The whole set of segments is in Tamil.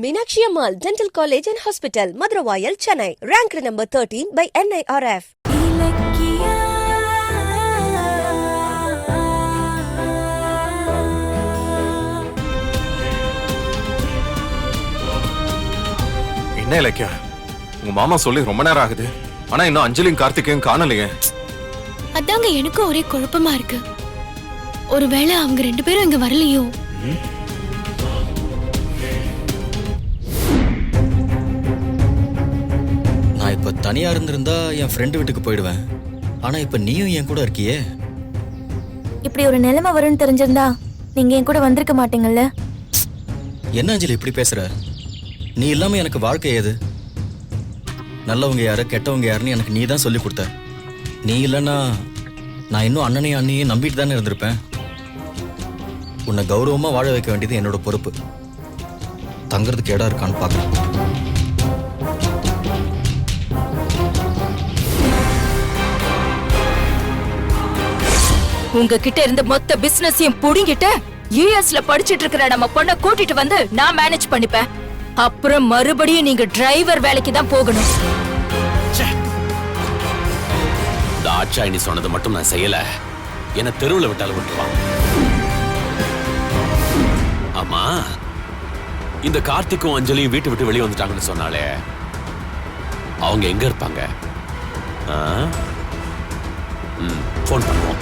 Meenakshi Ammal Dental College and Hospital, Madurai, Chennai, ranked number 13 by NIRF. என்ன இலக்கியா, உங்க மாமா சொல்லி ரொம்ப நேரம் ஆகுது. ஆனா இன்னும் அஞ்சலியும் கார்த்திகையும் காணலையே. அதாங்க எனக்கும் ஒரே குழப்பமா இருக்கு. ஒருவேளை அவங்க ரெண்டு பேரும் இங்க வரலையோ? நான் இப்ப தனியா இருந்திருந்தா என் ஃப்ரெண்டு வீட்டுக்கு போயிடுவேன். ஆனா இப்ப நீயும் என் கூட இருக்கியே. இப்படி ஒரு நிலைமை வரும்னு தெரிஞ்சிருந்தா நீங்க என் கூட வந்திருக்க மாட்டீங்கல்ல. என்ன அஞ்சலி இப்படி பேசுற? நீ இல்லாம எனக்கு வாழ்க்கை ஏது? நல்லவங்க யாரு கெட்டவங்க யாருன்னு எனக்கு நீ தான் சொல்லி கொடுத்த. நீ இல்லைன்னா நான் இன்னும் அண்ணனையும் அண்ணியும் நம்பிட்டு தானே இருந்திருப்பேன். உன்னை கௌரவமா வாழ வைக்க வேண்டியது என்னோட பொறுப்பு. தங்கறதுக்கு இடம் இருக்கான்னு பார்க்கணும். உங்ககிட்ட இருந்த மொத்த பிசினஸையும் புடிங்கிட்டு யுஎஸ்ல படிச்சிட்டு இருக்கிற நம்ம பொண்ணை கூட்டிட்டு வந்து நான் மேனேஜ் பண்ணிப்பேன். அப்புறம் மறுபடியும் நீங்க டிரைவர் வேலைக்கு தான் போகணும். தாட்சாயினி சொன்னது மட்டும் நான் செய்யல, என்ன தெருவில் விட்டாலும் விட்டுருவான். ஆமா, இந்த கார்த்திக்கும் அஞ்சலியும் வீட்டு விட்டு வெளியே வந்துட்டாங்கன்னு சொன்னாலே அவங்க எங்க இருப்பாங்க? போன் பண்ணுவோம்.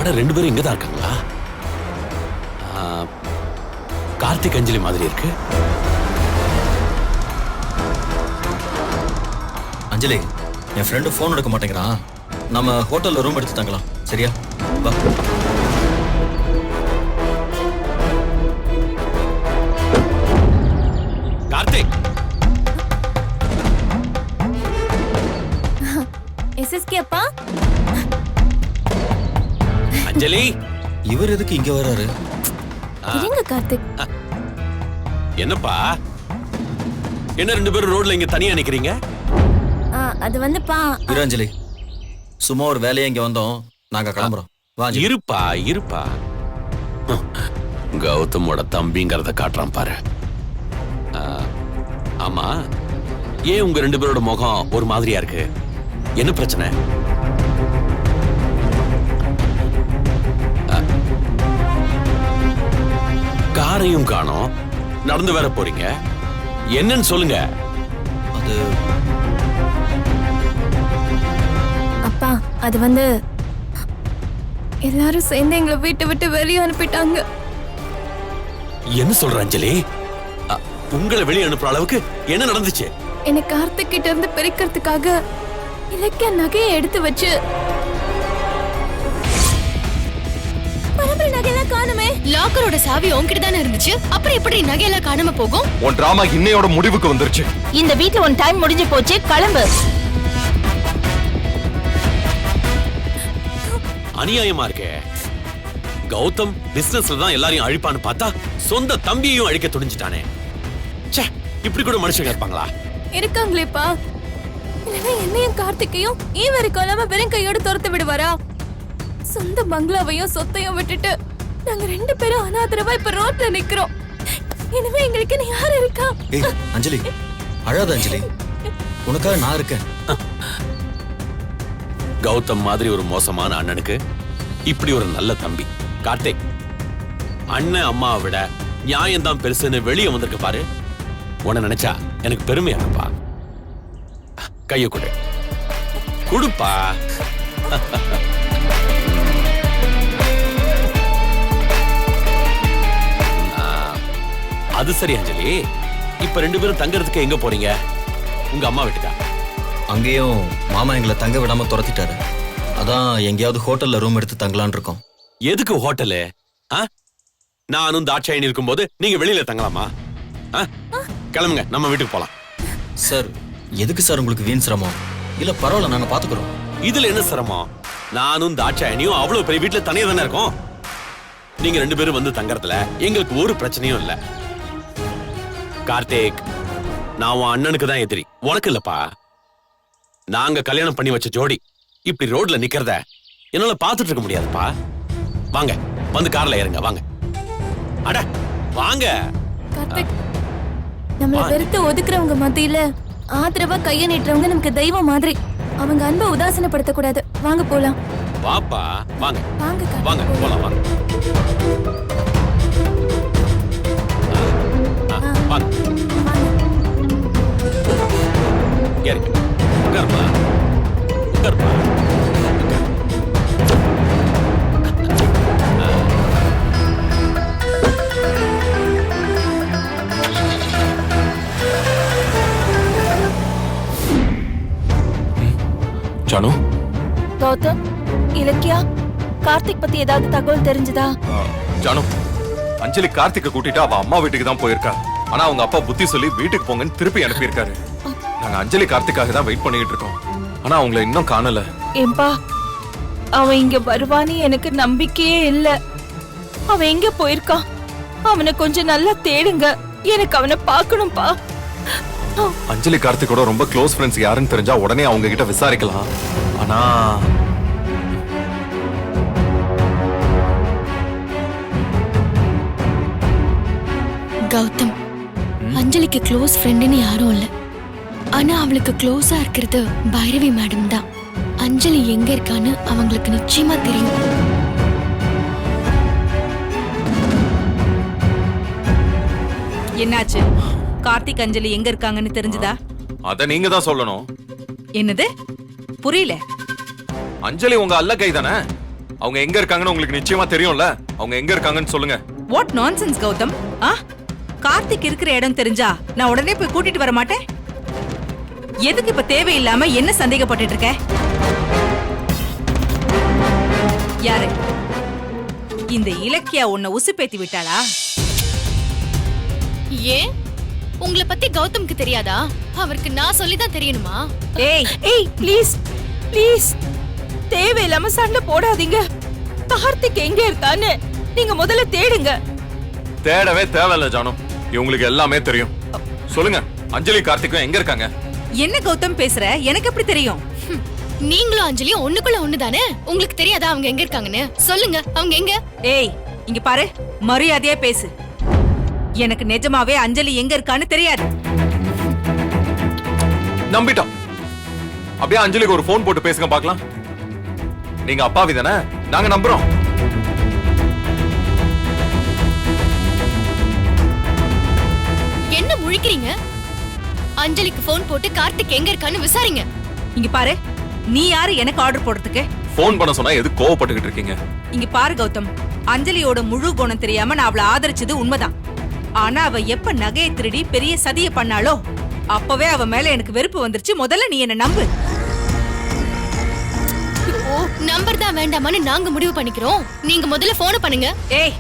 அட, ரெண்டு பேரும் இங்கதான் இருக்காங்களா? கார்த்திக் அஞ்சலி மாதிரி இருக்கு. அஞ்சலி, என் ஃப்ரெண்டு ஃபோன் எடுக்க மாட்டேங்கிறான். நம்ம ஹோட்டல்ல ரூம் எடுத்து தங்கலாம், சரியா? வா. கார்த்திக், எஸ்எஸ்கே அப்பா. அஞ்சலி, இவர் எதுக்கு இங்க வராரு? இருங்க கார்த்திக். என்னப்பா, என்ன ரெண்டு பேரும் ரோட்ல இங்க தனியா நிக்கிறீங்க? அது வந்துப்பா. அஞ்சலி, சும்மா ஒரு வேலையை இங்க வந்தோம், நாங்க கிளம்புறோம். வா அஞ்சலி. இருப்பா இருப்பா. கௌதமோட தம்பிங்கிறத காட்டுறான் பாரு. ஆமா, ஏன் உங்க ரெண்டு பேரோட முகம் ஒரு மாதிரியா இருக்கு? என்ன பிரச்சனை? காரையும் காணோம், நடந்து வேற போறீங்க. என்னன்னு சொல்லுங்க. அது அப்பா, அது வந்து எல்லாரும் சேர்ந்து எங்களை வீட்டை விட்டு வெளியே அனுப்பிட்டாங்க. என்ன சொல்ற அஞ்சலி? உங்களை வெளியே அனுப்புற அளவுக்கு என்ன நடந்துச்சு? என்னை கார்த்திக் கிட்ட இருந்து பிரிக்கிறதுக்காக இலக்கிய நகையை எடுத்து வச்சு பரம்பரை நகையெல்லாம் காணுமே. லாக்கரோட சாவி உன்கிட்ட தானே இருந்துச்சு, அப்புறம் எப்படி நகையெல்லாம் காணாம போகும்? உன் டிராமா இன்னையோட முடிவுக்கு வந்துருச்சு. இந்த வீட்ல உன் டைம் முடிஞ்சு போச்சு, கிளம்பு. அநியாயமா இருக்கே. கௌதம் பிசினஸ்ல தான் எல்லாரையும் அழிப்பான்னு பார்த்தா சொந்த தம்பியையும் அழிக்க துணிஞ்சிட்டானே. ச்சே, இப்படி கூட மனுஷங்க இருப்பாங்களா? இருக்காங்களேப்பா. இல்லைன்னா என்னையும் கார்த்திகையும் வரைக்கும் இல்லாம வெறும் கையோடு துரத்து விடுவாரா? சொந்த பங்களாவையும் சொத்தையும் விட்டுட்டு நாங்க ரெண்டு பேரும் அனாதரவா இப்ப ரோட்ல நிக்கிறோம். இனிமே எங்களுக்கு நீ யாரு இருக்கா? ஏய் அஞ்சலி, அழாத அஞ்சலி, உனக்காக நான் இருக்கேன். கௌதம் மாதிரி ஒரு மோசமான அண்ணனுக்கு இப்படி ஒரு நல்ல தம்பி. கார்த்திக், அண்ணன் அம்மாவை விட நியாயம் தான் பெருசுன்னு வெளியே வந்திருக்க பாரு. உன்னை நினைச்சா எனக்கு பெருமையா இருப்பா. கைய கொடு, கொடுப்பா. அது சரி அஞ்சலி, இப்ப ரெண்டு பேரும் தங்கறதுக்கு எங்க போறீங்க? உங்க அம்மா வீட்டுக்கா? அங்கேயும் மாமா எங்களை தங்க விடாம துரத்திட்டாரு. அதான் எங்கேயாவது ஹோட்டல்ல ரூம் எடுத்து தங்கலான் இருக்கோம். எதுக்கு ஹோட்டலு? நானும் தாட்சாயினி இருக்கும்போது நீங்க வெளியில தங்கலாமா? கிளம்புங்க, நம்ம வீட்டுக்கு போலாம். சார், எதுக்கு சார் உங்களுக்கு வீண் சிரமம்? இல்ல பரவாயில்ல, நாங்க பாத்துக்கிறோம். இதுல என்ன சிரமம்? நானும் தாட்சாயினியும் அவ்வளவு பெரிய வீட்டுல தனியா தானே இருக்கோம். நீங்க ரெண்டு பேரும் வந்து தங்கறதுல எங்களுக்கு ஒரு பிரச்சனையும் இல்ல. கார்த்திக், நான் உன் அண்ணனுக்கு தான் எதிரி, உனக்கு இல்லப்பா. நாங்க கல்யாணம் பண்ணி வச்ச ஜோடி இப்படி ரோட்ல நிக்கிறத என்னால பாத்துட்டு இருக்க முடியாதுப்பா. வாங்க, வந்து கார்ல ஏறுங்க. வாங்க, அட வாங்க. கார்த்திக், நம்மள வெறுத்து ஒதுக்குறவங்க மத்தியில ஆதரவா கைய நீட்டுறவங்க நமக்கு தெய்வம் மாதிரி. அவங்க அன்பை உதாசீனப்படுத்த கூடாது. வாங்க போலாம். வாப்பா, வாங்க வாங்க கார்த்திக், வாங்க போலாம். வாங்க வாங்க, ஏறுங்க. உட்காருப்பா, உட்காருப்பா. ஜானு, கௌதம், இலக்கியா, கார்த்திக் பத்தி ஏதாவது தகவல் தெரிஞ்சுதா? ஜானு, அஞ்சலி கார்த்திகை கூட்டிட்டு அவ அம்மா வீட்டுக்கு தான் போயிருக்கா. ஆனா அவங்க அப்பா புத்தி சொல்லி வீட்டுக்கு போங்கன்னு திருப்பி அனுப்பியிருக்காரு. நாங்க அஞ்சலி கார்த்திக்காக தான் வெயிட் பண்ணிட்டு இருக்கோம். ஆனா அவங்கள இன்னும் காணல. ஏம்பா, அவன் இங்க வருவான்னு எனக்கு நம்பிக்கையே இல்ல. அவன் எங்க போயிருக்கான்? அவனை கொஞ்சம் நல்லா தேடுங்க. எனக்கு அவனை பார்க்கணும்பா. அஞ்சலி கார்த்திகோட ரொம்ப க்ளோஸ் ஃப்ரெண்ட்ஸ் யாருன்னு தெரிஞ்சா உடனே அவங்க கிட்ட விசாரிக்கலாம். ஆனா கௌதம், அஞ்சலிக்கு க்ளோஸ் ஃப்ரெண்டுன்னு யாரும் இல்ல. ஆனா அவளுக்கு க்ளோஸா இருக்கிறது பைரவி மேடம் தான். அஞ்சலி எங்க இருக்கான்னு அவங்களுக்கு நிச்சயமா தெரியும். என்னாச்சு? கார்த்திக் அஞ்சலி எங்க இருக்காங்கன்னு தெரிஞ்சுதா? அத நீங்க தான் சொல்லணும். என்னது? புரியல. அஞ்சலி உங்க அல்ல கை தானே? அவங்க எங்க இருக்காங்கன்னு உங்களுக்கு நிச்சயமா தெரியும்ல. அவங்க எங்க இருக்காங்கன்னு சொல்லுங்க. What nonsense Gautham? கார்த்திக் இருக்கிற இடம் தெரிஞ்சா நான் உடனே போய் கூட்டிட்டு வர மாட்டேன். எதுக்கு இப்ப தேவையில்லாம என்ன சந்தேகப்பட்டு இருக்க? யாரு இந்த இலக்கியா உன்னை உசுப்பேத்தி விட்டாளா? ஏன் உங்களை பத்தி கௌதம்க்கு தெரியாதா? அவருக்கு நான் சொல்லிதான் தெரியணுமா? ஏய் ஏய், ப்ளீஸ் ப்ளீஸ், தேவையில்லாம சண்டை போடாதீங்க. கார்த்திக் எங்க இருக்கான்னு நீங்க முதல்ல தேடுங்க. தேடவே தேவையில்ல ஜானு, இவங்களுக்கு எல்லாமே தெரியும். சொல்லுங்க, அஞ்சலி கார்த்திக்கும் எங்க இருக்காங்க? என்ன கௌதம் பேசுற? எனக்கு எப்படி தெரியும்? நீங்களும் அஞ்சலியும் ஒண்ணுக்குள்ள ஒண்ணுதானே? உங்களுக்கு தெரியாதா அவங்க எங்க இருக்காங்கன்னு? சொல்லுங்க, அவங்க எங்க? ஏய் இங்க பாரு, மரியாதையா பேசு. எனக்கு நிஜமாவே அஞ்சலி எங்க இருக்கான்னு தெரியாது. நம்பிட்டோம். அப்படியே அஞ்சலிக்கு ஒரு போன் போட்டு பேசுங்க பார்க்கலாம். நீங்க அப்பாவி தானே? நாங்க நம்புறோம். என்ன முழிக்கிறீங்க? அஞ்சலிக்கு போன் போட்டு கார்த்திக் எங்க இருக்கான்னு விசாரிங்க. இங்க பாரு, நீ யாரு எனக்கு ஆர்டர் போடுறதுக்கு? போன் பண்ண சொன்னா எது கோவப்பட்டுக்கிட்டு இருக்கீங்க? இங்க பாரு கௌதம், அஞ்சலியோட முழு குணம் தெரியாம நான் அவளை ஆதரிச்சது உண்மைதான். ஆனா அவ எப்ப நகையை திருடி பெரிய சதிய பண்ணாலோ அப்பவே அவ மேல எனக்கு வெறுப்பு வந்துருச்சு. முதல்ல நீ என்ன நம்பு. நம்பர் தான் வேண்டாமான்னு நாங்க முடிவு பண்ணிக்கிறோம். நீங்க முதல்ல போன் பண்ணுங்க. ஏய்,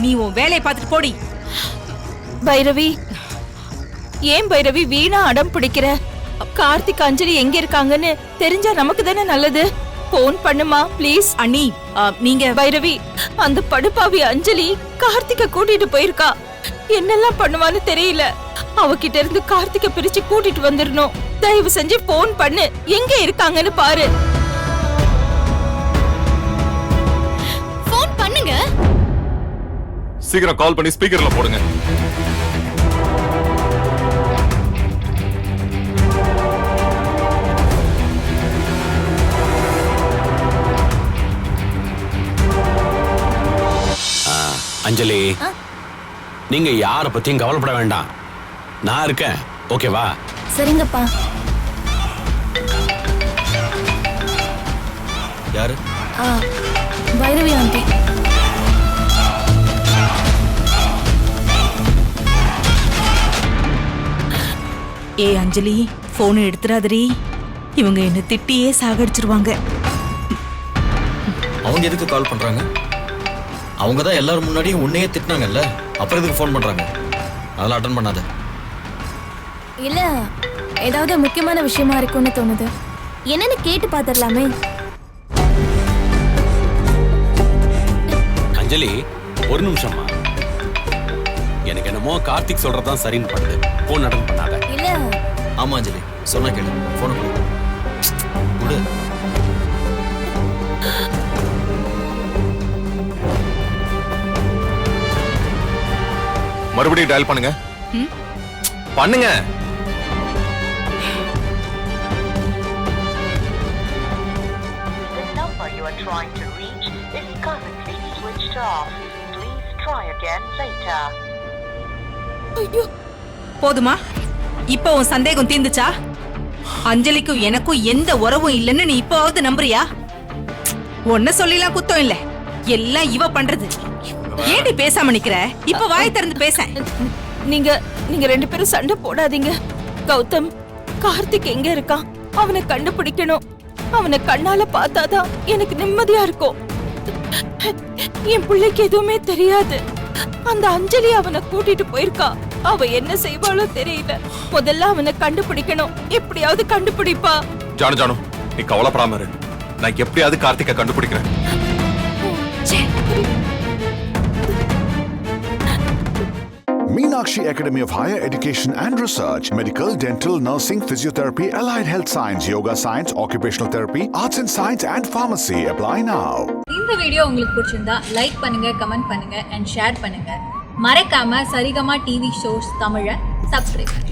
நீ உன் வேலையை பார்த்துட்டு போடி. பைரவி, ஏன் பைரவி வீணா அடம் பிடிக்கிற? கார்த்திக் அஞ்சலி எங்க இருக்காங்கன்னு தெரிஞ்சா நமக்கு தானே நல்லது. போன் பண்ணுமா ப்ளீஸ். அண்ணி, நீங்க பைரவி, அந்த படுபாவி அஞ்சலி கார்த்திக கூட்டிட்டு போயிருக்கா. என்னெல்லாம் பண்ணுவான்னு தெரியல. அவகிட்ட இருந்து கார்த்திக பிரிச்சு கூட்டிட்டு வந்துடணும். தயவு செஞ்சு போன் பண்ணு, எங்க இருக்காங்கன்னு பாரு. போன் பண்ணுங்க. சீக்கிரம் கால் பண்ணி ஸ்பீக்கர்ல போடுங்க. அஞ்சலி, நீங்க யார பத்தியும் கவலைப்பட வேண்டாம். நான் இருக்கேன், ஓகேவா? சரிங்கப்பா. யாரு? பைரவி ஆண்டி. ஏ அஞ்சலி, போன் எடுத்துறாதடி. இவங்க என்ன திட்டியே சாகடிச்சிருவாங்க. அவங்க எதுக்கு கால் பண்றாங்க? அவங்க தான் எல்லாரும் முன்னாடியும் உன்னையே திட்டினாங்கல்ல, அப்புறம் எதுக்கு ஃபோன் பண்றாங்க? அதெல்லாம் அட்டன் பண்ணாத. இல்ல, ஏதாவது முக்கியமான விஷயமா இருக்கும்னு தோணுது. என்னன்னு கேட்டு பாத்துடலாமே. அஞ்சலி, ஒரு நிமிஷமா. எனக்கு என்னமோ கார்த்திக் சொல்றதான் சரின்னு படுது. போன் அட்டன் பண்ணாத. இல்ல. ஆமா அஞ்சலி, சொன்னா கேளு. போன கொடு. மறுபடியும் டயல் பண்ணுங்க. பண்ணுங்க. The number you are trying to reach is currently switched off. Please try again later. ஐயோ, போதுமா? இப்ப உன் சந்தேகம் தீர்ந்துச்சா? அஞ்சலிக்கும் எனக்கும் எந்த உறவும் இல்லைன்னு நீ இப்பவாவது நம்புறியா? ஒன்ன சொல்லிலாம் குத்தம் இல்ல, எல்லாம் இவ பண்றது. ஏண்டி பேசாம நிக்கிற? இப்ப வாய் திறந்து பேச. நீங்க ரெண்டு பேரும் சண்டை போடாதீங்க. கௌதம், கார்த்திக் எங்க இருக்கான்? அவனை கண்டுபிடிக்கணும். அவனை கண்ணால பார்த்தாதான் எனக்கு நிம்மதியா இருக்கும். என் பிள்ளைக்கு எதுவுமே தெரியாது. அந்த அஞ்சலி அவனை கூட்டிட்டு போயிருக்கா. அவ என்ன செய்வாளோ தெரியல. முதல்ல அவனை கண்டுபிடிக்கணும். எப்படியாவது கண்டுபிடிப்பா. ஜானு ஜானு, நீ கவலைப்படாம இரு. நான் எப்படியாவது கார்த்திகை கண்டுபிடிக்கிறேன். Meenakshi Academy of Higher Education and Research, Medical, Dental, Nursing, Physiotherapy, Allied Health Science, Yoga Science, Occupational Therapy, Arts and Science and Pharmacy. Apply now. இந்த வீடியோ உங்களுக்கு பிடிச்சிருந்தா லைக் பண்ணுங்க, கமெண்ட் பண்ணுங்க and ஷேர் பண்ணுங்க. மறக்காம சரிகமா டிவி ஷோஸ் தமிழை சப்ஸ்கிரைப் பண்ணுங்க.